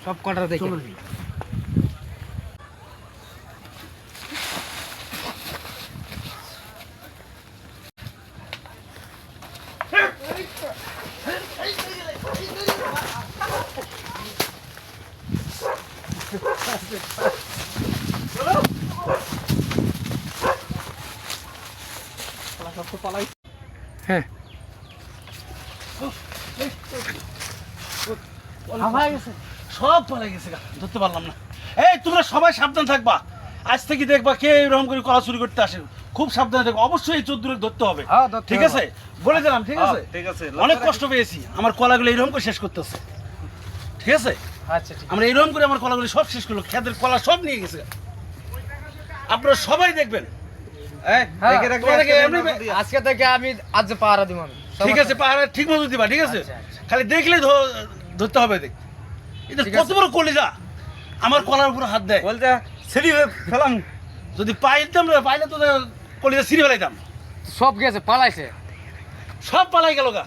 সব কটা দেখে হ্যাঁ সব পালাই গেছে ধরতে পারলাম না। এই তোমরা সবাই সাবধান থাকবা, আজ থেকে দেখবা কে এরকম করে কলা চুরি করতে আসে, খুব সাবধানে থাকবা। অবশ্যই এই 14 লোক ধরতে হবে, ঠিক আছে? বলে দিলাম, ঠিক আছে? ঠিক আছে। অনেক কষ্ট পেয়েছি, আমার কলাগুলো এরকম করে শেষ করতেছে, ঠিক আছে? আচ্ছা ঠিক আমরা এরকম করে আমার কলাগুলো সব শেষ করলো, খেতের কলা সব নিয়ে গেছে। আপনারা সবাই দেখবেন, আজকে থেকে আমি আজ পাহারা দিব আমি ঠিক আছে? পাহাড়ে ঠিক মতো দিবা, ঠিক আছে? আচ্ছা, আচ্ছা। খালি দেখলে ধরতে হবে। দেখ এটা ঠিক কত আছে। বড় কলিজা, আমার কলার উপর হাত দেয়। বলতে সিঁড়ি ফেলাম। যদি পাইতাম না, পাইলে তো কলিজা ছিঁড়ে ফেলাইতাম। সব গেছে পালাইছে সব পালাই গেল গা।